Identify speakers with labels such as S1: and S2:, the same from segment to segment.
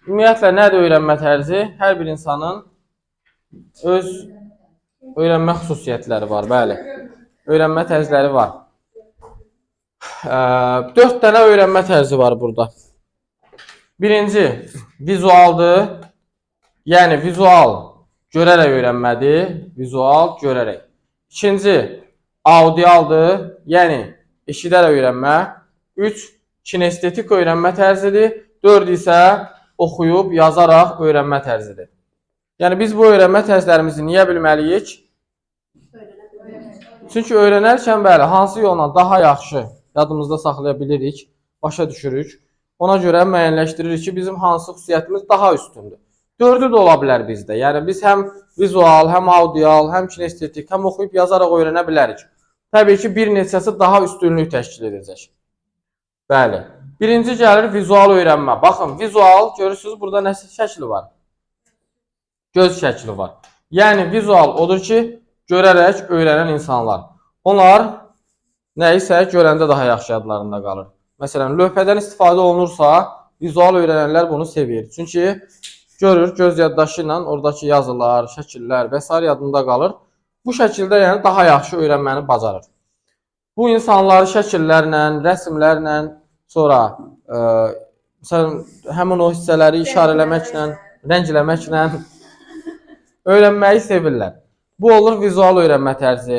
S1: Ümumiyyətlə, nədir öyrənmə tərzi? Hər bir insanın öz öyrənmə xüsusiyyətləri var, bəli. Öyrənmə tərzləri var. 4 dənə öyrənmə tərzi var burada. Birinci, vizualdır. Yəni, vizual görərək öyrənmədir. Vizual görərək. İkinci, audialdır. Yəni, eşidərək öyrənmə. 3, kinestetik öyrənmə tərzidir. 4 isə oxuyub, yazaraq öyrənmə tərzidir. Yəni, biz bu öyrənmə tərzlərimizi niyə bilməliyik? Çünki öyrənərkən, bəli, hansı yolla daha yaxşı yadımızda saxlaya bilirik, başa düşürük. Ona görə müəyyənləşdiririk ki, bizim hansı xüsusiyyətimiz daha üstündür. 4'ü də ola bilər bizdə. Yəni, biz həm vizual, həm audial, həm kinestetik, həm oxuyub, yazaraq öyrənə bilərik. Təbii ki, bir neçəsi daha üstünlük təşkil edəcək. Bəli. Birinci gəlir vizual öyrənmə. Baxın, vizual, görürsünüz, burada nə şəkli var? Göz şəkli var. Yəni, vizual odur ki, görərək öyrənən insanlar. Onlar nə isə görəndə daha yaxşı yadlarında qalır. Məsələn, lövhədən istifadə olunursa, vizual öyrənənlər bunu sevir. Çünki görür, göz yaddaşı ilə oradakı yazılar, şəkillər və s. yadında qalır. Bu şəkildə yəni daha yaxşı öyrənməni bacarır. Bu insanları şəkillərlə, rəsmlərlə, sonra həmin o hissələri işarələməklə, rəngləməklə öyrənməyi sevirlər. Bu olur vizual öyrənmə tərzi.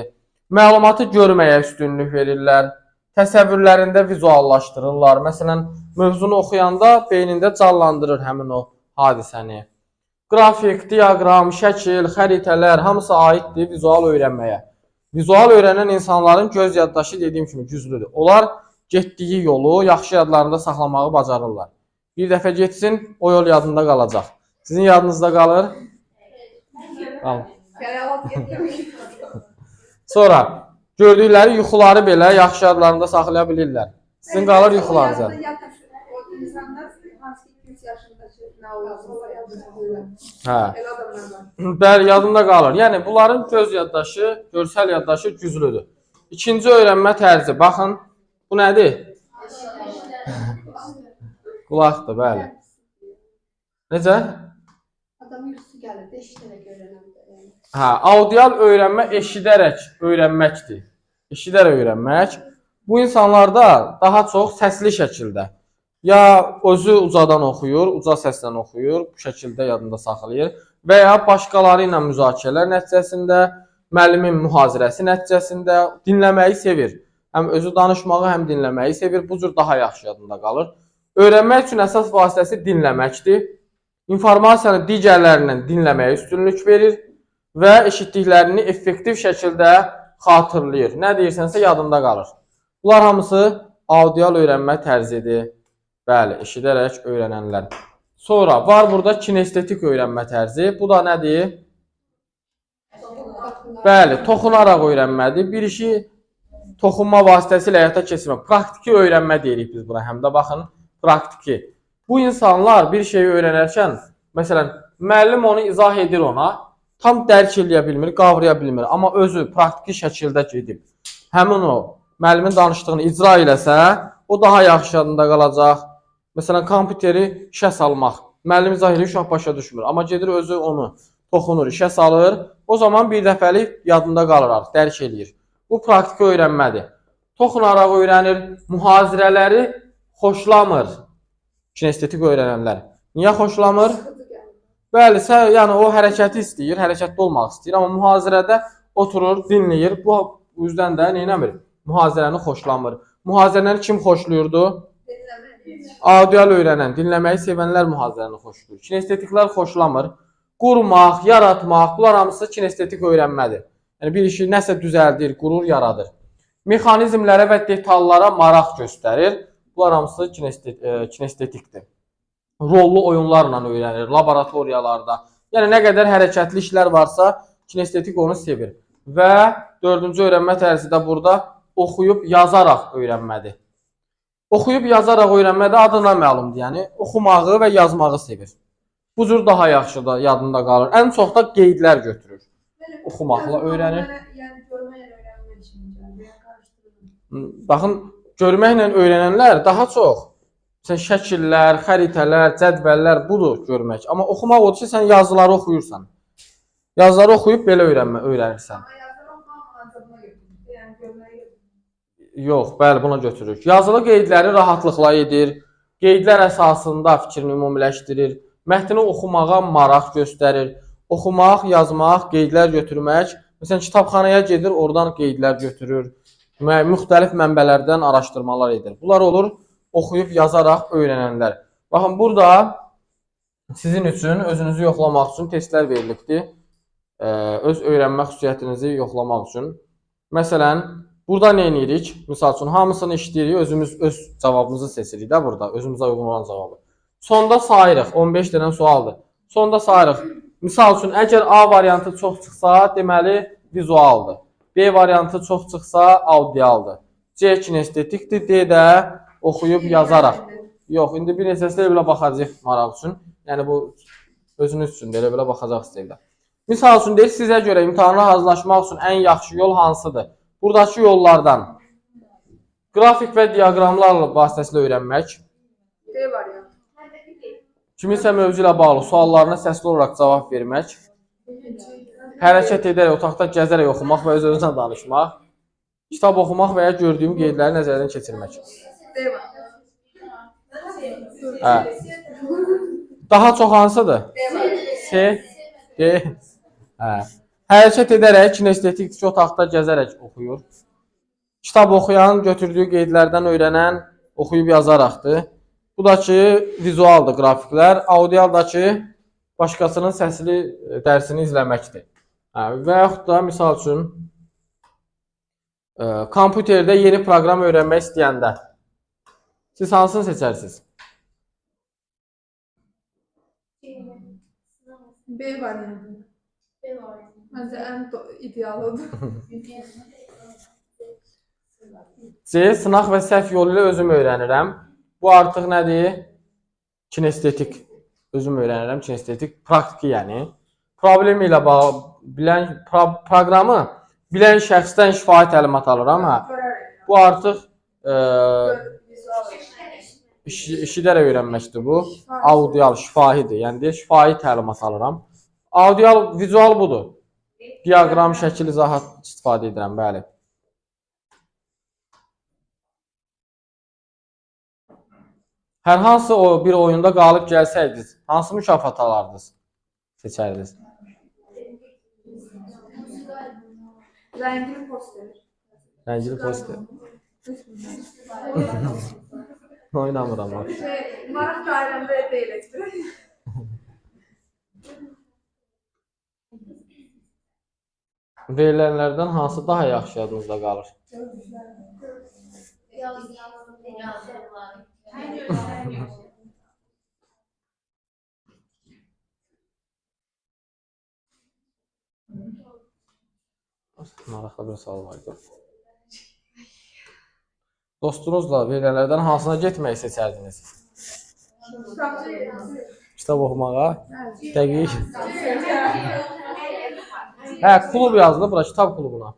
S1: Məlumatı görməyə üstünlük verirlər. Təsəvvürlərində vizuallaşdırırlar. Məsələn, mövzunu oxuyanda beynində canlandırır həmin o hadisəni. Qrafik, diaqram, şəkil, xəritələr hamısı aiddir vizual öyrənməyə. Vizual öyrənən insanların göz yaddaşı dediyim kimi güclüdür. Onlar getdiyi yolu yaxşı yadlarında saxlamağı bacarırlar. Bir dəfə getsin, o yol yadında qalacaq. Sizin yadınızda qalır? Qalır. Sonra gördükləri yuxuları belə yaxşı yadlarında saxlaya bilirlər. Sizin qalır yuxularınıza. Hə. Bəli, yadında qalır. Yəni, bunların göz yaddaşı, görsəl yaddaşı güclüdür. İkinci öyrənmə tərzi. Baxın, bu nədir? Qulaqdır, bəli. Necə?
S2: Adamın yuxusu gəlir, eşidərək öyrənəndə.
S1: Hə, audial öyrənmə eşidərək öyrənməkdir. Eşidərək öyrənmək. Bu insanlarda daha çox səsli şəkildə. Ya özü ucadan oxuyur, uca səslə oxuyur, bu şəkildə yadında saxlayır. Və ya başqaları ilə müzakirələr nəticəsində, müəllimin mühazirəsi nəticəsində dinləməyi sevir. Həm özü danışmağı, həm dinləməyi sevir. Bu cür daha yaxşı yadında qalır. Öyrənmək üçün əsas vasitəsi dinləməkdir. İnformasiyanı digərlərindən dinləməyə üstünlük verir və eşitdiklərini effektiv şəkildə xatırlayır. Nə deyirsənsə yadında qalır. Bunlar hamısı audial öyrənmə tərzidir. Bəli, eşidərək öyrənənlər. Sonra var burada kinestetik öyrənmə tərzi. Bu da nədir? Bəli, toxunaraq öyrənmədir. Bir işi toxunma vasitəsilə həyata keçirmək. Praktiki öyrənmə deyirik biz buna. Həm də baxın, praktiki. Bu insanlar bir şeyi öyrənərkən, məsələn, müəllim onu izah edir ona, tam dərk eləyə bilmir, qavraya bilmir. Amma özü praktiki şəkildə gedib, həmin o müəllimin danışdığını icra eləsə, o daha yaxşı yadında qalacaq. Məsələn, kompüteri işə salmaq. Müəllim izah edir, uşaq başa düşmür. Amma gedir özü onu toxunur, işə salır. O zaman bir dəfəlik yadında qalır, dərk eləyir. Bu praktiki öyrənmədir. Toxunaraq öyrənir, mühazirələri xoşlamır. Kinestetik öyrənənlər. Niyə xoşlamır? Bəli, yəni o hərəkəti istəyir, hərəkətli olmaq istəyir. Amma mühazirədə oturur, dinləyir. Bu yüzdən də neynəmir? Mühazirəni xoşlamır. Mühazirəni kim xoşlayırdı? Audial öyrənən, dinləməyi sevənlər mühazirəni xoşlayır. Kinestetiklər xoşlamır. Qurmaq, yaratmaq, bunlar hamısı kinestetik öyrənmədir. Yəni bir işi nəsə düzəldir, qurur, yaradır. Mexanizmlərə və detallara maraq göstərir. Bunlar hamısı kinestetikdir. Rollu oyunlarla öyrənir, laboratoriyalarda. Yəni nə qədər hərəkətli işlər varsa, kinestetik onu sevir. Və dördüncü öyrənmə tərzi də burada oxuyub, yazaraq öyrənmədir. Oxuyub, yazaraq öyrənmədə adına məlumdur. Yəni oxumağı və yazmağı sevir. Bu cür daha yaxşı da yadında qalır. Ən çox da qeydlər götürür. Oxumaqla öyrənir.
S2: Yəni görməklə öyrənmək üçün.
S1: Baxın, görməklə öyrənənlər daha çox sən şəkillər, xəritələr, cədvəllər budur görmək. Amma oxumaq odur ki, sən yazıları oxuyursan. Yazıları oxuyub belə öyrənirsən. Yox, bəli, buna götürürük. Yazılı qeydləri rahatlıqla edir. Qeydlər əsasında fikrini ümumiləşdirir. Mətni oxumağa maraq göstərir. Oxumaq, yazmaq, qeydlər götürmək. Məsələn, kitabxanaya gedir, oradan qeydlər götürür. Müxtəlif mənbələrdən araşdırmalar edir. Bunlar olur oxuyub yazaraq öyrənənlər. Baxın, burada sizin üçün, özünüzü yoxlamaq üçün testlər verilibdir. Öz öyrənmə xüsusiyyətinizi yoxlamaq üçün. Məsələn, burada nə edirik? Misal üçün, hamısını işləyirik, özümüz öz cavabımızı seçirik də burada, özümüzə uyğun olan cavabı. Sonda sayırıq, 15 dənə sualdır. Sonda sayırıq. Misal üçün, əgər A variantı çox çıxsa, deməli vizualdır. B variantı çox çıxsa, audialdır. C kinestetikdir, D də oxuyub yazaraq. Yox, indi bir neçəsi elə belə baxacaq maraq üçün. Yəni bu özünüz üçün də elə belə baxacaq istəyirlər. Misal üçün deyək, sizə görə imtahana hazırlaşmaq üçün ən yaxşı yol hansıdır? Buradakı yollardan qrafik və diaqramlarla vasitəsilə öyrənmək.
S3: D variantı.
S1: Kiminsə mövzu ilə bağlı suallarına səsli olaraq cavab vermək. Hərəkət edərək, otaqda gəzərək oxumaq və öz-özünə danışmaq. Kitab oxumaq və ya gördüyüm qeydləri nəzərdən keçirmək.
S3: D variantı.
S1: Daha çox hansıdır?
S3: D variantı.
S1: C, D. Hərəkət edərək, kinestetik otaqda gəzərək oxuyur. Kitab oxuyan, götürdüyü qeydlərdən öyrənən, oxuyub yazaraqdır. Bu da ki, vizualdır qrafiklər. Audialdakı başqasının səsili dərsini izləməkdir. Və yaxud da, misal üçün, kompüterdə yeni proqram öyrənmək istəyəndə siz hansını seçərsiniz?
S3: B variantı. Məncə ən idealıdır.
S1: C. Sınaq və səhv yolu ilə özüm öyrənirəm. Bu artıq nədir? Kinestetik. Özüm öyrənirəm, kinestetik. Praktiki yəni. Problemi ilə proqramı bilən şəxsdən şifahi təlimat alır, amma bu artıq işidərək öyrənməkdir bu. Audial, şifahidir. Yəni deyir, şifahi təlimat alıram. Audial, vizual budur. Diaqram, şəkil, izahat istifadə edirəm, bəli. Hər hansı bir oyunda qalib gəlsəydiniz, hansı mükafat alardınız? Seçərdiniz.
S3: Rəngli poster.
S1: Rəngli poster. Oynamıram.
S3: Maraq dairəmdə deyiləkdir.
S1: Verilənlərdən hansı daha yaxşı yadınızda qalır? Maraqlı bir sual var. Dostunuzla verilənlərdən hansına getməyi seçərdiniz? Kitab oxumağa? Dəqiq. Hə, klub yazılır bura, kitab klubuna.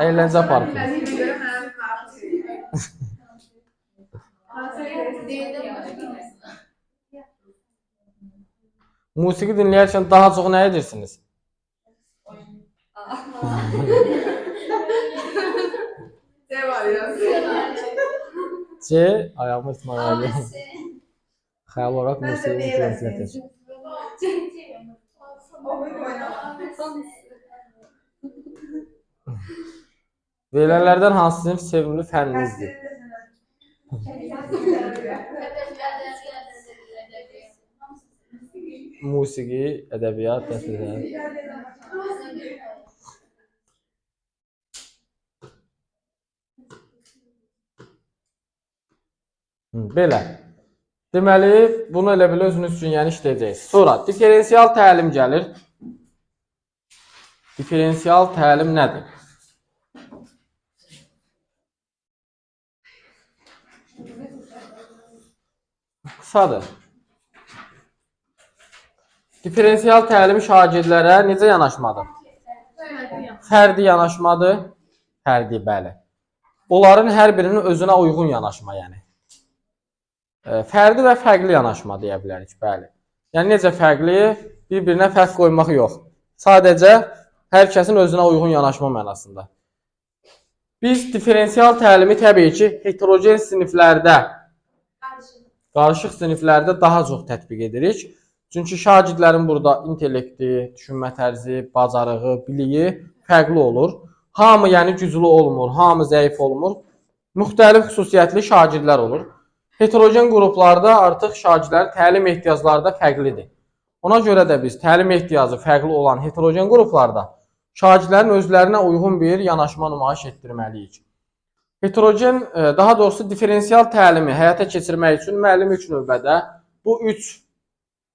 S1: Əyləncə parkı. Musiqi dinləyərkən daha çox nə edirsiniz?
S3: D variantı.
S1: C. Ayağımı ismarlayım. Xəyal olaraq musiqini görüntülədir. Verilənlərdən hansı sinif sevimli fənninizdir? Musiqi, ədəbiyyat, təsvirlər. Belə. Deməli, bunu elə belə özünüz üçün yəni işləyəcəksiniz. Sonra diferensial təlim gəlir. Diferensial təlim nədir? Qısadır. Diferensial təlim şagirdlərə necə yanaşmadır? Fərdi yanaşmadır. Fərdi, bəli. onların hər birinin özünə uyğun yanaşma, yəni. Fərdi və fərqli yanaşma deyə bilərik, bəli. Yəni necə fərqli? Bir-birinə fərq qoymaq yox. Sadəcə hər kəsin özünə uyğun yanaşma mənasında. Biz diferensial təlimi təbii ki, heterogen siniflərdə, qarışıq siniflərdə daha çox tətbiq edirik. Çünki şagirdlərin burada intellekti, düşünmə tərzi, bacarığı, biliyi fərqli olur. Hamı yəni güclü olmur, hamı zəif olmur. Müxtəlif xüsusiyyətli şagirdlər olur. Heterogen qruplarda artıq şagirdlərin təlim ehtiyacları da fərqlidir. Ona görə də biz təlim ehtiyacı fərqli olan heterogen qruplarda şagirdlərin özlərinə uyğun bir yanaşma nümayiş etdirməliyik. Heterogen, daha doğrusu diferensial təlimi həyata keçirmək üçün müəllim ilk növbədə bu 3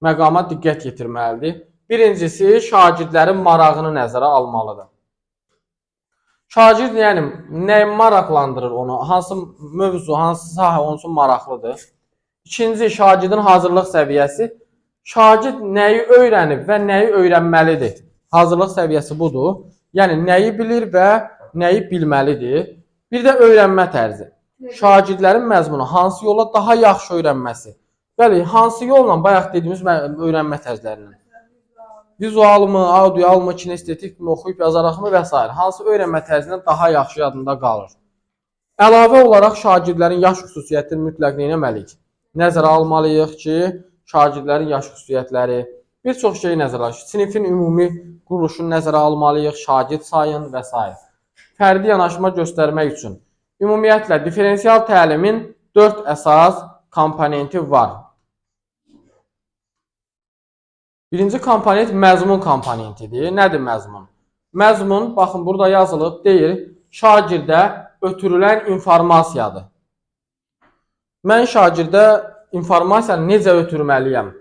S1: məqama diqqət yetirməlidir. Birincisi, şagirdlərin marağını nəzərə almalıdır. Şagird, yəni, nəyi maraqlandırır onu, hansı mövzu, hansı sahə onun üçün maraqlıdır. İkinci, şagirdin hazırlıq səviyyəsi. Şagird nəyi öyrənib və nəyi öyrənməlidir. Hazırlıq səviyyəsi budur. Yəni, nəyi bilir və nəyi bilməlidir. Bir də öyrənmə tərzi. Şagirdlərin məzmunu hansı yolla daha yaxşı öyrənməsi. Bəli, hansı yolla bayaq dediyimiz öyrənmə tərzlərindən. Vizual mı, audial mı, kinestetik mi, oxuyub yazaraq mı və s. Hansı öyrənmə tərzindən daha yaxşı yadında qalır. Əlavə olaraq şagirdlərin yaş xüsusiyyətini mütləq etməliyik. Nəzərə almalıyıq ki, şagirdlərin yaş xüsusiyyətləri, bir çox şeyi nəzərə almalıyıq. Sinifin ümumi quruluşunu nəzərə almalıyıq, şagird sayın və s. Fərdi yanaşma göstərmək üçün. Ümumiyyətlə, diferensial təlimin 4 əsas komponenti var. Birinci komponent məzmun komponentidir. Nədir məzmun? Məzmun, baxın, burada yazılıb, deyir, şagirdə ötürülən informasiyadır. Mən şagirdə informasiyanı necə ötürməliyəm?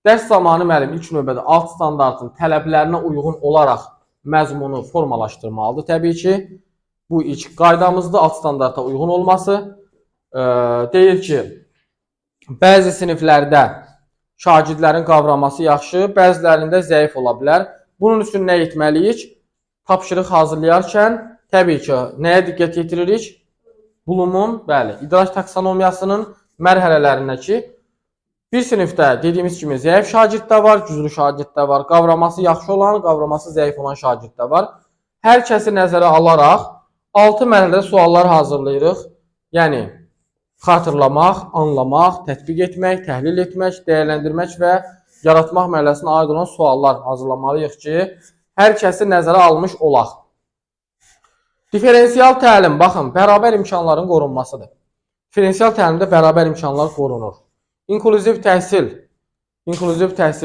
S1: Dərs zamanı müəllim ilk növbədə alt standartın tələblərinə uyğun olaraq məzmunu formalaşdırmalıdır. Təbii ki, bu ilk qaydamızda alt standarta uyğun olması. Deyir ki, bəzi siniflərdə şagirdlərin qavraması yaxşı, bəzilərində zəif ola bilər. Bunun üçün nə etməliyik? Tapşırıq hazırlayarkən təbii ki, nəyə diqqət yetiririk? Bloom'un, bəli, idrak taksonomiyasının mərhələlərindəki bir sinifdə dediyimiz kimi zəif şagird də var, güclü şagird də var, qavraması yaxşı olan, qavraması zəif olan şagird də var. Hər kəsi nəzərə alaraq 6 mərhələdə suallar hazırlayırıq. Yəni, xatırlamaq, anlamaq, tətbiq etmək, təhlil etmək, dəyərləndirmək və yaratmaq mərhələsinə aid olan suallar hazırlamalıyıq ki, hər kəsi nəzərə almış olaq. Diferensial təlim, baxın, bərabər imkanların qorunmasıdır. Diferensial təlimdə bərabər imkanlar qorunur. İnklüziv təhsil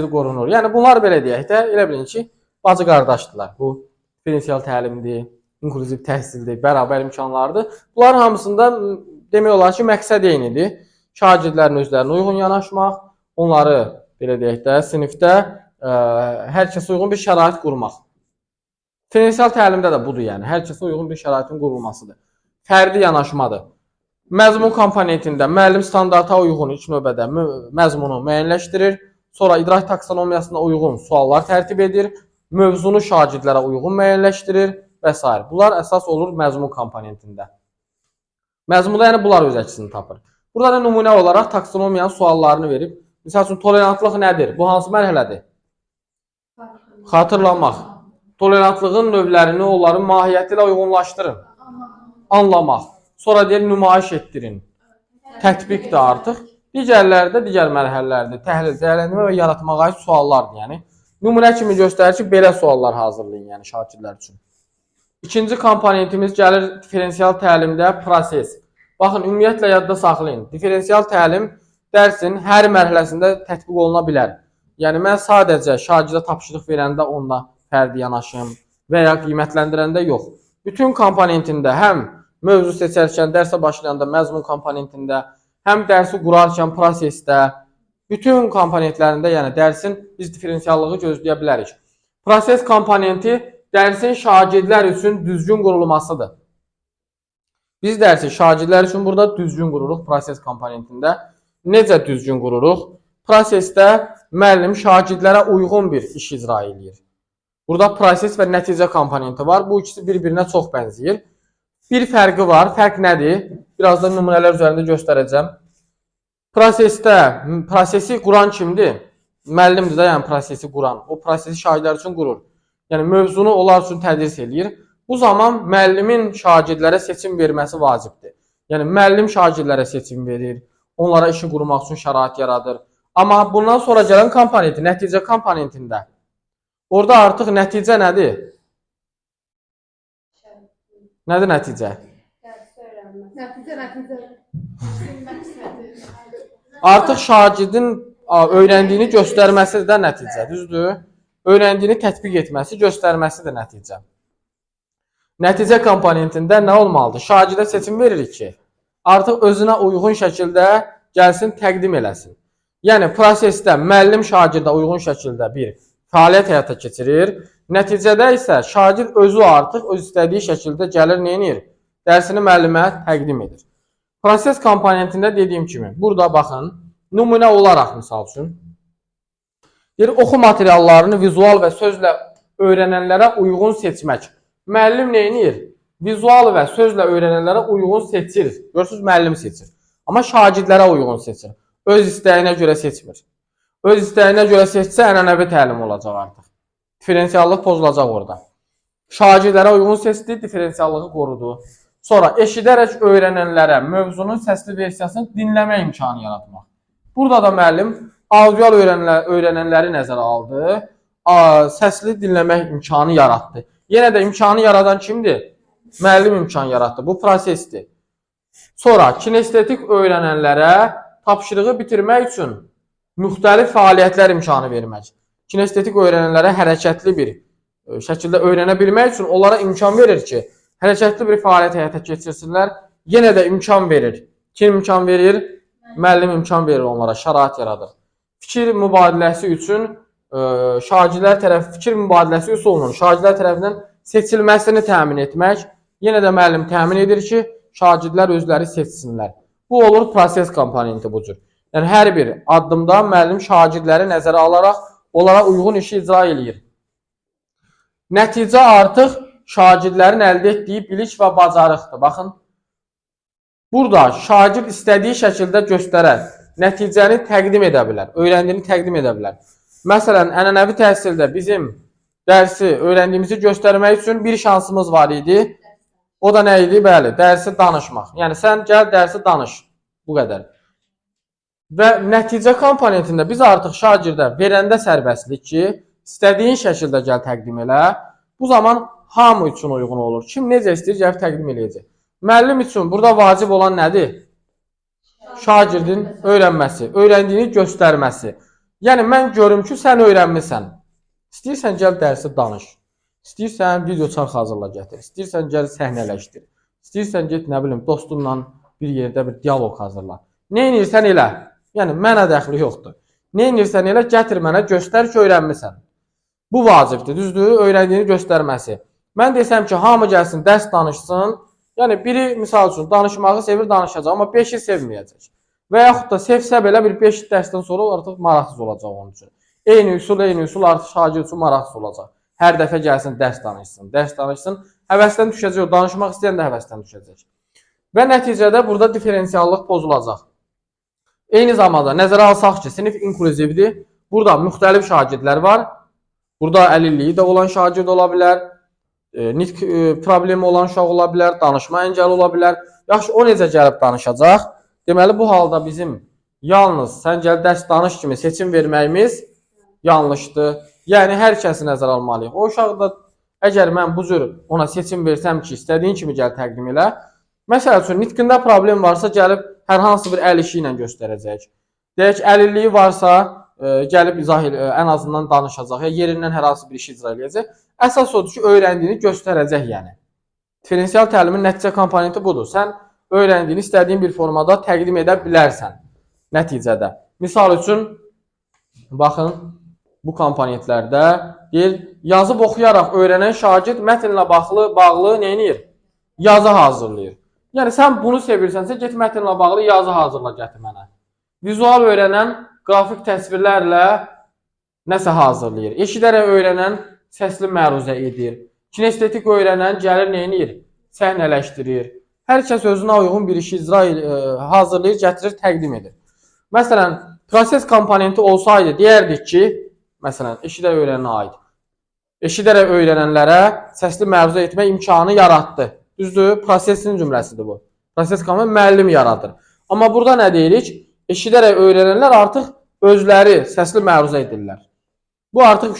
S1: qorunur. Yəni, bunlar belə deyək də, elə bilin ki, bacı qardaşdırlar. Bu, diferensial təlimdir, inklüziv təhsildir, bərabər imkanlardır. Bunların hamısında demək olar ki, məqsəd eynidir. Şagirdlərin özlərinə uyğun yanaşmaq, onları, belə deyək də, sinifdə hər kəsə uyğun bir şərait qurmaq. Diferensial təlimdə də budur, yəni, hər kəsə uyğun bir şəraitin qurulmasıdır. Fərdi yanaşmadır. Məzmun komponentində müəllim standarta uyğun ilk növbədə məzmunu müəyyənləşdirir, sonra idrak taksonomiyasına uyğun suallar tərtib edir, mövzunu şagirdlərə uyğun müəyyənləşdirir və s. Bunlar əsas olur məzmun komponentində. Məzmunda yəni bunlar öz əksini tapır. Burada da nümunə olaraq taksonomiyanın suallarını verib. Misal üçün, tolerantlıq nədir? Bu hansı mərhələdir? Xatırlamaq. Tolerantlığın növlərini onların mahiyyəti ilə uyğunlaşdırın. Anlamaq. Sonra deyir, nümayiş etdirin. Tətbiq də artıq. Digərləri də digər mərhələlərdir. Təhlil, dəyərləndirmə və yaratmağa aid suallardır. Yəni, nümunə kimi göstərir ki, belə suallar hazırlayın, yəni şagirdlər üçün. İkinci komponentimiz gəlir diferensial təlimdə proses. Baxın, ümumiyyətlə yadda saxlayın. Diferensial təlim dərsin hər mərhələsində tətbiq oluna bilər. Yəni, mən sadəcə şagirdə tapşırıq verəndə onunla fərdi yanaşım və ya qiymətləndirəndə yox. Bütün komponentində həm mövzu seçərkən, dərsə başlayanda məzmun komponentində, həm dərsi qurarkən prosesdə, bütün komponentlərində, yəni dərsin biz diferensiallığı gözləyə bilərik. Proses komponenti dərsin şagirdlər üçün düzgün qurulmasıdır. Biz dərsi şagirdlər üçün burada düzgün qururuq proses komponentində. Necə düzgün qururuq? Prosesdə müəllim şagirdlərə uyğun bir iş icra edir. Burada proses və nəticə komponenti var. Bu ikisi bir-birinə çox bənzəyir. Bir fərqi var. Fərq nədir? Birazdan nümunələr üzərində göstərəcəm. Prosesi quran kimdir? Müəllimdir də, yəni prosesi quran. O prosesi şagirdlər üçün qurur. Yəni mövzunu onlar üçün tədris eləyir. Bu zaman müəllimin şagirdlərə seçim verməsi vacibdir. Yəni müəllim şagirdlərə seçim verir, onlara işi qurmaq üçün şərait yaradır. Amma bundan sonra gələn komponenti, nəticə komponentində orada artıq nəticə nədir? Nədir nəticə?
S3: Nəticə.
S1: Artıq şagirdin öyrəndiyini göstərməsi də nəticə, düzdür? Öyrəndiyini tətbiq etməsi, göstərməsi də nəticə. Nəticə komponentində nə olmalıdır? Şagirdə seçim veririk ki, artıq özünə uyğun şəkildə gəlsin, təqdim eləsin. Yəni, prosesdə müəllim şagirdə uyğun şəkildə bir fəaliyyət həyata keçirir. Nəticədə isə şagird özü artıq öz istədiyi şəkildə gəlir, neyinir? Dərsini müəllimə təqdim edir. Proses komponentində dediyim kimi, burada baxın, nümunə olaraq misal üçün, oxu materiallarını vizual və sözlə öyrənənlərə uyğun seçmək. Müəllim neyinir? Vizual və sözlə öyrənənlərə uyğun seçir. Görürsünüz, müəllim seçir. Amma şagirdlərə uyğun seçir. Öz istəyinə görə seçmir. Öz istəyinə görə seçsə, ənənəvi təlim olacaq artıq. Diferensiallıq pozulacaq orada. Şagirdlərə uyğun seçdi, diferensiallığı qorudu. Sonra eşidərək öyrənənlərə mövzunun səsli versiyasını dinləmə imkanı yaratmaq. Burada da müəllim audial öyrənənləri nəzərə aldı, səsli dinləmək imkanı yaratdı. Yenə də imkanı yaradan kimdir? Müəllim imkan yaratdı. Bu prosesdir. Sonra kinestetik öyrənənlərə tapşırığı bitirmək üçün müxtəlif fəaliyyətlər imkanı vermək. Kinestetik öyrənənlərə hərəkətli bir şəkildə öyrənə bilmək üçün onlara imkan verir ki, hərəkətli bir fəaliyyət həyata keçirsinlər. Yenə də imkan verir. Kim imkan verir? Müəllim imkan verir onlara, şərait yaradır. Fikir mübadiləsi üçün şagirdlər tərəfi fikir mübadiləsi üsulunun şagirdlər tərəfindən seçilməsini təmin etmək. Yenə də müəllim təmin edir ki, şagirdlər özləri seçsinlər. Bu olur proses komponenti bu cür. Yəni hər bir addımda müəllim şagirdləri nəzərə alaraq onlara uyğun işi icra eləyir. Nəticə artıq şagirdlərin əldə etdiyi bilik və bacarıqdır. Baxın, burada şagird istədiyi şəkildə göstərər, nəticəni təqdim edə bilər, öyrəndiyini təqdim edə bilər. Məsələn, ənənəvi təhsildə bizim dərsi öyrəndiyimizi göstərmək üçün bir şansımız var idi. O da nə idi? Bəli, dərsi danışmaq. Yəni sən gəl dərsi danış. Bu qədər. Və nəticə komponentində biz artıq şagirdə verəndə sərbəstlik ki, istədiyin şəkildə gəl təqdim elə. Bu zaman hamı üçün uyğun olur. Kim necə istəyir, gəlib təqdim eləyəcək. Müəllim üçün burada vacib olan nədir? Şagirdin öyrənməsi, öyrəndiyini göstərməsi. Yəni mən görüm ki, sən öyrənmisən. İstəyirsən gəl dərsi danış. İstəyirsən video çarx hazırla gətir. İstəyirsən gəl səhnələşdir. İstəyirsən get nə bilim dostunla bir yerdə bir dialoq hazırla. Nə edirsən elə? Yəni mənə dəxli yoxdur. Nə edirsən elə gətir mənə göstər ki, öyrənmisən. Bu vacibdir, düzdür? Öyrəndiyini göstərməsi. Mən desəm ki, hamı gəlsin, dərs danışsın. Yəni biri misal üçün danışmağı sevir, danışacaq, amma 5-i sevməyəcək. Və yaxud da sevsə belə bir 5 dərsdən sonra artıq maraqsız olacaq onun üçün. Eyni üsul artıq şagird üçün maraqsız olacaq. Hər dəfə gəlsin, dərs danışsın. Həvəsdən düşəcək, o danışmaq istəyən də həvəsdən düşəcək. Və nəticədə burada diferensiallıq pozulacaq. Eyni zamanda nəzərə alsaq ki, sinif inklüzivdir. Burada müxtəlif şagirdlər var. Burada əlilliyi də olan şagird ola bilər. Nitq problemi olan uşaq ola bilər. Danışma əngəli ola bilər. Yaxşı, o necə gəlib danışacaq? Deməli, bu halda bizim yalnız sən gəl dərs danış kimi seçim verməyimiz yanlışdır. Yəni, hər kəsi nəzərə almalıyıq. O uşaq da, əgər mən bu cür ona seçim versəm ki, istədiyin kimi gəl təqdim elə, məsəl üçün, nitqində problem varsa, gəlib hər hansı bir əl işi ilə göstərəcək. Deyək, əlilliyi varsa, gəlib ən azından danışacaq, ya yerindən hər hansı bir işi icra edəcək. Əsas odur ki, öyrəndiyini göstərəcək, yəni. Diferensial təlimin nəticə komponenti budur. Sən öyrəndiyini istədiyin bir formada təqdim edə bilərsən nəticədə. Misal üçün, baxın, bu komponentlərdə deyil, yazıb oxuyaraq öyrənən şagird mətnlə bağlı neyinir? Yazı hazırlayır. Yəni, sən bunu sevirsənsə, get mətnlə bağlı yazı hazırla gətir mənə. Vizual öyrənən qrafik təsvirlərlə nəsə hazırlayır. Eşidərək öyrənən səsli məruzə edir. Kinestetik öyrənən gəlir neyinir? səhnələşdirir. Hər kəs özünə uyğun bir işi hazırlayır, gətirir, təqdim edir. Məsələn, proses komponenti olsaydı, deyərdik ki, məsələn, eşidərək öyrənənə aid. Eşidərək öyrənənlərə səsli məruzə etmək imkanı yaratdı. Düzdür? Prosesin cümləsidir bu. Proses komponenti müəllim yaradır. Amma burada nə deyirik? Eşidərək öyrənənlər artıq özləri səsli məruzə edirlər. Bu artıq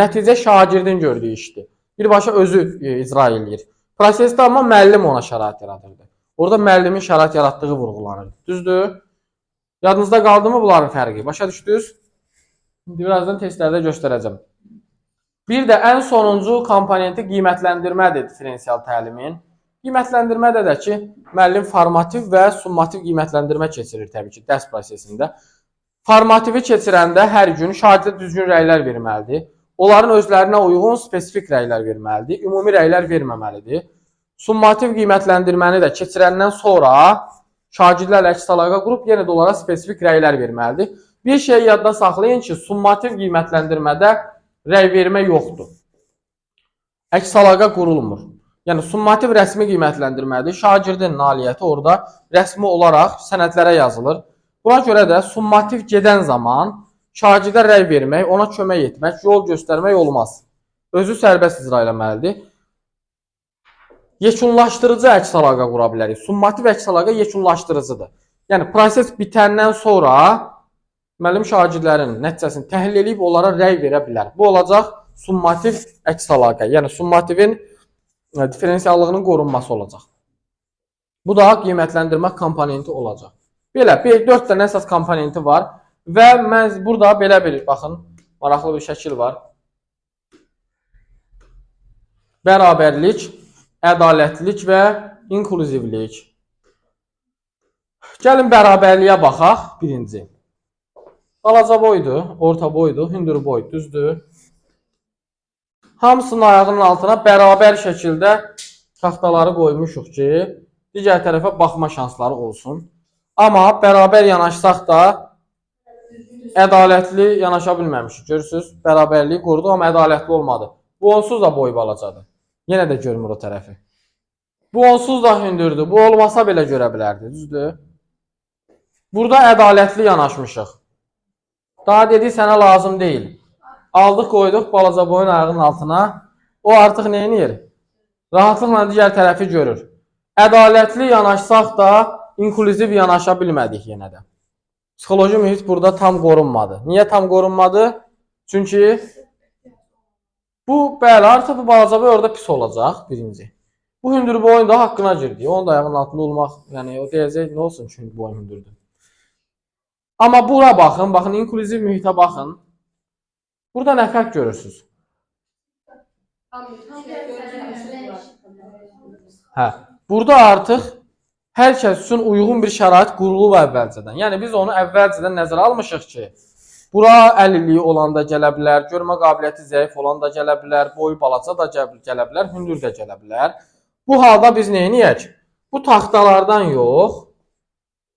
S1: nəticə şagirdin gördüyü işdir. Birbaşa özü icra edir. Prosesdə amma müəllim ona şərait yaradırdı. Orada müəllimin şərait yaratdığı vurğulanırdı. Düzdür? Yadınızda qaldı mı bunların fərqi? Başa düşdünüz? Birazdan testlərdə göstərəcəm. Bir də ən sonuncu komponenti qiymətləndirmədir diferensial təlimin. Qiymətləndirmədə də ki, müəllim formativ və summativ qiymətləndirmə keçirir təbii ki, dərs prosesində. Formativi keçirəndə hər gün şagirdə düzgün rəylər verməlidir. Onların özlərinə uyğun spesifik rəylər verməlidir. Ümumi rəylər verməməlidir. Summativ qiymətləndirməni də keçirəndən sonra şagirdlərlə əks əlaqə qurub yenə də onlara spesifik rəylər verməlidir. Bir şey yadda saxlayın ki, summativ qiymətləndirmədə rəy vermə yoxdur. Əks əlaqə qurulmur. Yəni, summativ rəsmi qiymətləndirmədir. Şagirdin nailiyyəti orada rəsmi olaraq sənədlərə yazılır. Buna görə də summativ gedən zaman şagirdə rəy vermək, ona kömək etmək, yol göstərmək olmaz. Özü sərbəst icra eləməlidir. Yekunlaşdırıcı əks əlaqə qura bilərik. Summativ əks əlaqə yekunlaşdırıcıdır. Yəni, proses bitəndən sonra müəllim şagirdlərin nəticəsini təhlil edib onlara rəy verə bilər. Bu olacaq summativ əks əlaqə. Yəni, summativin diferensiallığının qorunması olacaq. Bu da qiymətləndirmə komponenti olacaq. Belə, 4 dənə əsas komponenti var və mən burada belə bir, baxın, maraqlı bir şəkil var. Bərabərlik, ədalətlilik və inklüzivlik. Gəlin bərabərliyə baxaq, birinci. Balaca boydur, orta boydur, hündür boy, düzdür. Hamısının ayağının altına bərabər şəkildə taxtaları qoymuşuq ki, digər tərəfə baxma şansları olsun. Amma bərabər yanaşsaq da ədalətli yanaşa bilməmişik. Görürsünüz, bərabərliyi qoruduq, amma ədalətli olmadı. Bu onsuz da boy balacadır. Yenə də görmür o tərəfi. Bu onsuz da hündürdür. Bu olmasa belə görə bilərdi, düzdür? Burada ədalətli yanaşmışıq. Daha dedik, sənə lazım deyil. Aldıq, qoyduq balaca boyun ayağının altına. O artıq nə edir? Rahatlıqla digər tərəfi görür. Ədalətli yanaşsaq da inklüziv yanaşa bilmədik yenə də. Psixoloji mühit burada tam qorunmadı. Niyə tam qorunmadı? Çünki bu, bəli, artıq bu balaca boy orada pis olacaq, birinci. Bu hündür boyun da haqqına girdi. Onun da ayağının altında olmaq, yəni o deyəcək, nə olsun ki, boyun hündürdür. Amma bura baxın, baxın, inklüziv mühitə baxın. Burada nə fərq görürsünüz? Hə, burada artıq hər kəs üçün uyğun bir şərait qurulub əvvəlcədən. Yəni, biz onu əvvəlcədən nəzərə almışıq ki, bura əlilliyi olan da gələ bilər, görmə qabiliyyəti zəif olan da gələ bilər, boyu balaca da gələ bilər, hündür də gələ bilər. Bu halda biz nə edək? Bu taxtalardan yox,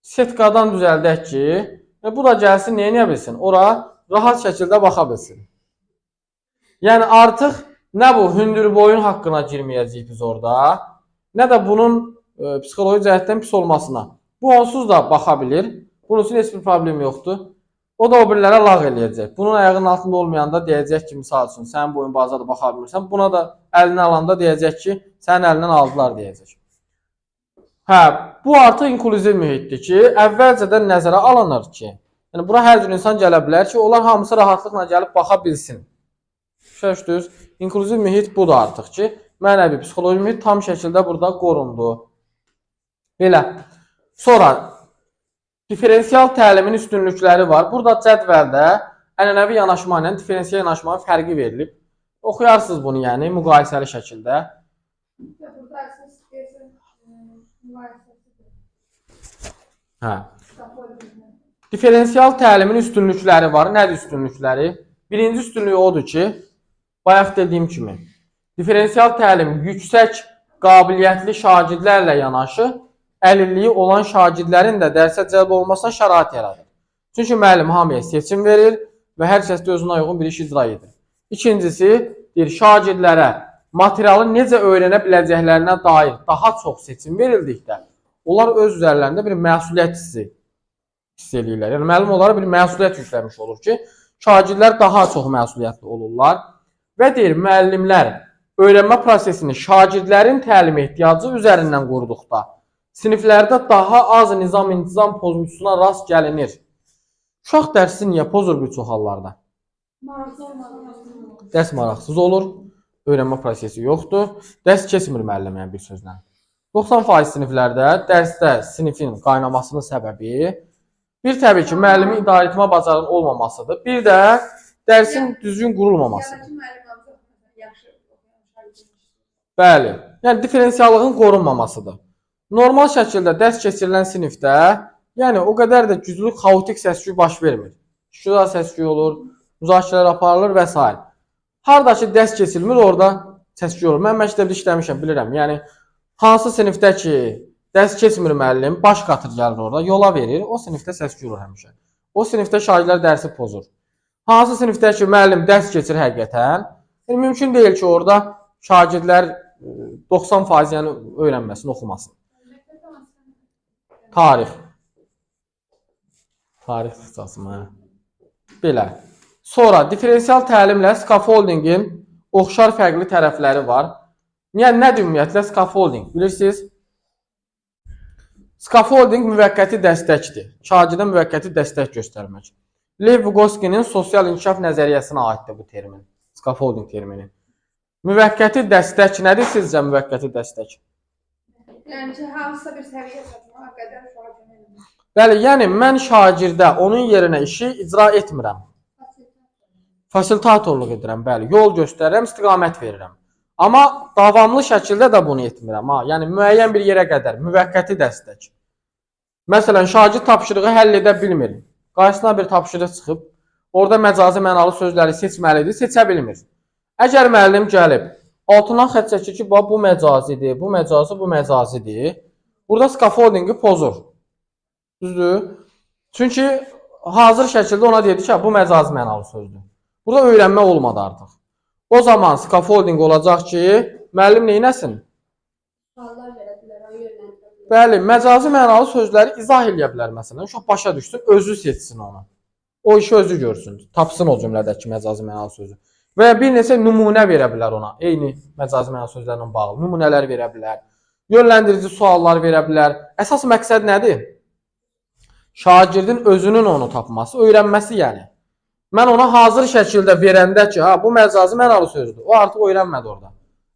S1: setkadan düzəldək ki, bu da gəlsin, nə edə bilsin? Ora rahat şəkildə baxa bilsin. Yəni, artıq nə bu hündür boyun haqqına girməyəcəyik biz orada, nə də bunun psixoloji cəhətdən pis olmasına. Bu onsuz da baxa bilir. Bunun üçün heç bir problem yoxdur. O da o birilərə lağ eləyəcək. Bunun ayağının altında olmayanda deyəcək ki, misal üçün, sənin boyun bazadır, baxa bilmirsən. Buna da əlini alanda deyəcək ki, sənin əlindən aldılar deyəcək. Hə, bu artıq inklüziv mühitdir ki, əvvəlcədən nəzərə alınır ki, yəni bura hər cür insan gələ bilər ki, onlar hamısı rahatlıqla gəlib baxa bilsin. Şəşdünüz, inklüziv mühit budur artıq ki, mənəvi, psixoloji mühit tam şəkildə burada qorundu. Belə. Sonra, diferensial təlimin üstünlükləri var. Burada cədvəldə ənənəvi yanaşma ilə diferensial yanaşmanın fərqi verilib. Oxuyarsınız bunu, yəni, müqayisəli şəkildə. Hə. Diferensial təlimin üstünlükləri var. Nədir üstünlükləri? Birinci üstünlüyü odur ki, bayaq dediyim kimi, diferensial təlim yüksək qabiliyyətli şagirdlərlə yanaşı, əlilliyi olan şagirdlərin də dərsə cəlb olmasına şərait yaradır. Çünki müəllim hamıya seçim verir və hər kəs də özünə uyğun bir iş icra edir. İkincisi, şagirdlərə materialı necə öyrənə biləcəklərinə dair daha çox seçim verildikdə, onlar öz üzərlərində bir məsuliyyət hiss edirlər. Yəni müəllim onlara bir məsuliyyət yükləmiş olur ki, şagirdlər daha çox məsuliyyətli olurlar və deyir, müəllimlər öyrənmə prosesini şagirdlərin təlim ehtiyacı üzərindən qurduqda, siniflərdə daha az nizam-intizam pozuntusuna rast gəlinir. Uşaq dərsi niyə pozur bir çox hallarda? Dərs maraqsız olur, öyrənmə prosesi yoxdur, dərs keçmir müəllim, yəni bir sözlə. 90% siniflərdə dərsdə sinifin qaynamasının səbəbi bir təbii ki, müəllimin idarə etmə bacarığı olmamasıdır, bir də dərsin düzgün qurulmamasıdır. Bəli, yəni diferensiallığın qorunmamasıdır. Normal şəkildə dərs keçirilən sinifdə, yəni o qədər də güclü xaotik səs-küy baş vermir. Şüra səs-küy olur, müzakirələr aparılır və s. Harada ki, dərs keçilmir, orada səs-küy olur. Mən məktəbdə işləmişəm, bilirəm. Yəni, hansı sinifdə ki, dərs keçmir müəllim, baş qatır gəlir orada, yola verir, o sinifdə səs-küy olur həmişə. O sinifdə şagirdlər dərsi pozur. Hansı sinifdə ki, müəllim dərs keçir həqiqətən, yəni mümkün deyil ki, orada şagirdlər 90% yəni öyrənməsin, oxumasın. Tarix. Tarix ixtisasımı. Belə. Sonra diferensial təlimlə scaffoldingin oxşar fərqli tərəfləri var. Yəni nədir ümumiyyətlə scaffolding? Bilirsiniz? Scaffolding müvəqqəti dəstəkdir. Şagirdə müvəqqəti dəstək göstərmək. Lev Vygotsky'nin sosial inkişaf nəzəriyyəsinə aiddir bu termin. Scaffolding termini. Müvəqqəti dəstək nədir sizcə müvəqqəti dəstək?
S3: Yəni ki, hansısa bir səviyyə çatmağa qədər uşağa kömək edir.
S1: Bəli, yəni mən şagirdə onun yerinə işi icra etmirəm. Fasilitatorluq edirəm, bəli, yol göstərirəm, istiqamət verirəm. Amma davamlı şəkildə də bunu etmirəm. Yəni müəyyən bir yerə qədər müvəqqəti dəstək. Məsələn, şagird tapşırığı həll edə bilmir. Qarşısına bir tapşırıq çıxıb, orada məcazi mənalı sözləri seçməlidir, seçə bilmir. Əgər müəllim gəlib, altından xətt çəkir ki, bu məcazidir, bu məcazidir. Burada scaffoldingi pozur. Düzdür? Çünki hazır şəkildə ona dedi ki, bu məcazi mənalı sözdür. Burada öyrənmə olmadı artıq. O zaman scaffolding olacaq ki, müəllim neynəsin? Bəli, məcazi mənalı sözləri izah edə bilər məsələn. Uşaq başa düşsün, özü seçsin onu. O işi özü görsün, tapsın o cümlədəki məcazi mənalı sözü. Və ya bir neçə nümunə verə bilər ona, eyni məcazi mənalı sözlərlə bağlı. Nümunələr verə bilər, yönləndirici suallar verə bilər. Əsas məqsəd nədir? Şagirdin özünün onu tapması, öyrənməsi yəni. Mən ona hazır şəkildə verəndə ki, bu məcazi mənalı sözdür, o artıq öyrənmədi orada.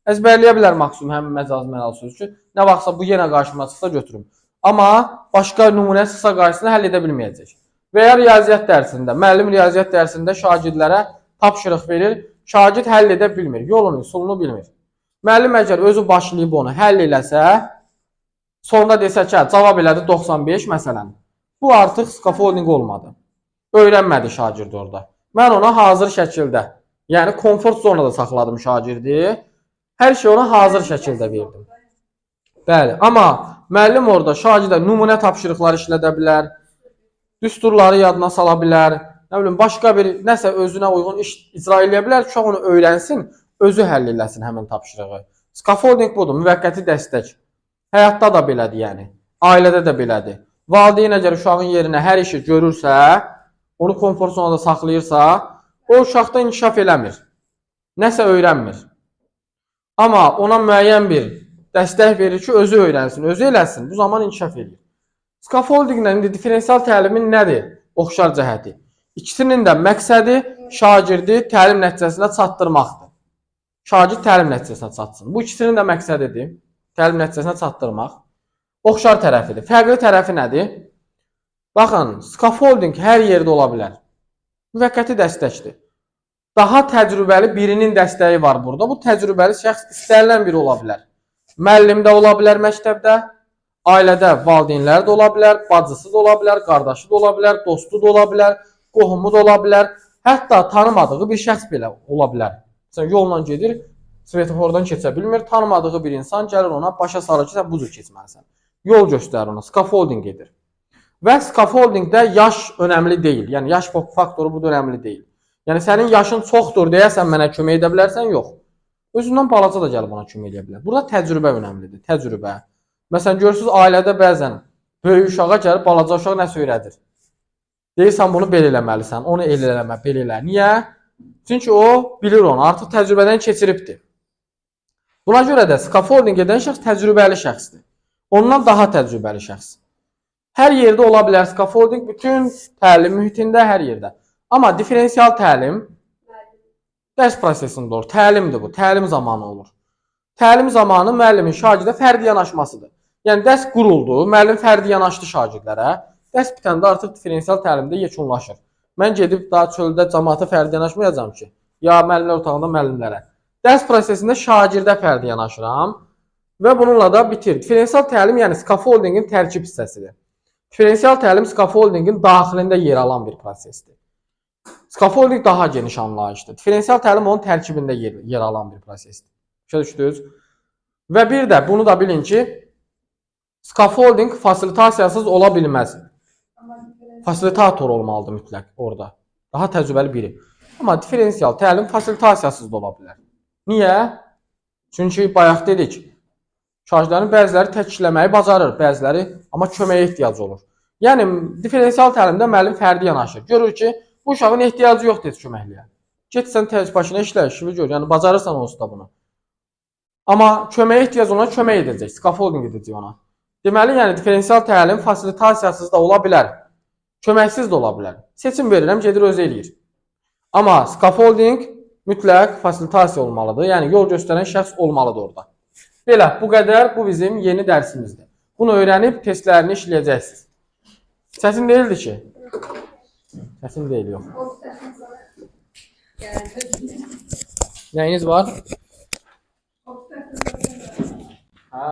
S1: Əzbərləyə bilər maksimum həmin məcazi mənalı sözü ki, nə vaxtsa bu yenə qarşıma çıxsa götürüm. Amma başqa nümunə çıxsa qarşısına həll edə bilməyəcək. Və ya riyaziyyat dərsində, müəllim riyaziyyat dərsində şagirdlərə tapşırıq verir, şagird həll edə bilmir, yolunu, üsulunu bilmir. Müəllim əgər özü başlayıb onu həll eləsə, sonunda desə ki, cavab elədi 95 məsələn, bu artıq scaffolding olmadı. Öyrənmədi şagird orada. Mən ona hazır şəkildə, yəni komfort zonada saxladım şagirdi, hər şey ona hazır şəkildə verdim. Bəli, amma müəllim orada şagirdə nümunə tapşırıqları işlədə bilər, düsturları yadına sala bilər, nə bilim, başqa bir nəsə özünə uyğun iş icra edə bilər ki, uşaq onu öyrənsin, özü həll eləsin həmin tapşırığı. Scaffolding budur, müvəqqəti dəstək. Həyatda da belədir yəni, ailədə də belədir. Valideyn əgər uşağın yerinə hər işi görürsə, onu komfort zonada saxlayırsa, o uşaqda inkişaf eləmir, nəsə öyrənmir. Amma ona müəyyən bir dəstək verir ki, özü öyrənsin, özü eləsin, bu zaman inkişaf edir. Scaffoldinglə indi diferensial təlimin nədir? Oxşar cəhəti. İkisinin də məqsədi şagirdi təlim nəticəsinə çatdırmaqdır. Şagird təlim nəticəsinə çatsın. Bu ikisinin də məqsədidir. Təlim nəticəsinə çatdırmaq. Oxşar tərəfidir. Fərqli tərəfi nədir? Baxın, scaffolding hər yerdə ola bilər. Müvəqqəti dəstəkdir. Daha təcrübəli birinin dəstəyi var burada. Bu təcrübəli şəxs istənilən biri ola bilər. Müəllim də ola bilər məktəbdə, ailədə valideynlər də ola bilər, bacısı da ola bilər, qardaşı da ola bilər, dostu da ola bilər, qohumu da ola bilər, hətta tanımadığı bir şəxs belə ola bilər. Məsələn, yolla gedir, svetofordan keçə bilmir, tanımadığı bir insan gəlir ona, başa salır ki, sən bu cür keçməlisən. Yol göstərir ona, scaffolding edir. Və scaffoldingdə yaş önəmli deyil, yəni yaş faktoru burada önəmli deyil. Yəni sənin yaşın çoxdur deyəsən mənə kömək edə bilərsən, yox. Özündən balaca da gəlib ona kömək edə bilər. Burada təcrübə önəmlidir, təcrübə. Məsələn, görürsüz, ailədə bəzən böyük uşağa gəlib balaca uşaq nəsə öyrədir. Deyirsən, bunu belə eləməlisən, onu elə eləmə, belə elə. Niyə? Çünki o bilir onu, artıq təcrübədən keçiribdir. Buna görə də scaffolding edən şəxs təcrübəli şəxsdir. Ondan daha təcrübəli şəxs. Hər yerdə ola bilər scaffolding, bütün təlim mühitində, hər yerdə. Amma diferensial təlim dərs prosesində olur. Təlimdir bu, təlim zamanı olur. Təlim zamanı müəllimin şagirdə fərdi yanaşmasıdır. Yəni, dərs quruldu, müəllim fərdi yanaşdı şagirdlərə. Dərs bitəndə artıq diferensial təlimdə yekunlaşır. Mən gedib daha çöldə cəmaata fərdi yanaşmayacağam ki, ya müəllimlər otağında müəllimlərə. Dərs prosesində şagirdə fərdi yanaşıram və bununla da bitir. Diferensial təlim, yəni scaffoldingin tərkib hissəsidir. Diferensial təlim scaffoldingin daxilində yer alan bir prosesdir. Scaffolding daha geniş anlayışdır. Diferensial təlim onun tərkibində yer alan bir prosesdir. Başa düşdünüz? Və bir də bunu da bilin ki, scaffolding fasilitasiyasız ola bilməz. Fasilitator olmalıdır mütləq orada. Daha təcrübəli biri. Amma diferensial təlim fasilitasiyasız da ola bilər. Niyə? Çünki bayaq dedik, şagirdlərin bəziləri tək işləməyi bacarır, bəziləri amma köməyə ehtiyacı olur. Yəni, diferensial təlimdə müəllim fərdi yanaşır. Görür ki, bu uşağın ehtiyacı yoxdur heç köməkliyə. Get sən tək başına işlə, işini gör. Yəni, bacarırsan onsuz da bunu. Amma köməyə ehtiyac ona kömək edəcək, scaffolding edəcək ona. Deməli, yəni diferensial təlim fasilitasiyasız da ola bilər. Köməksiz də ola bilər. Seçim verirəm, gedir özü eləyir. Amma scaffolding mütləq fasilitasiya olmalıdır. Yəni yol göstərən şəxs olmalıdır orada. Belə, bu qədər. Bu bizim yeni dərsimizdir. Bunu öyrənib testlərini işləyəcəksiniz. Çətin deyildi ki? Çətin deyil, yox. Nəyiniz var?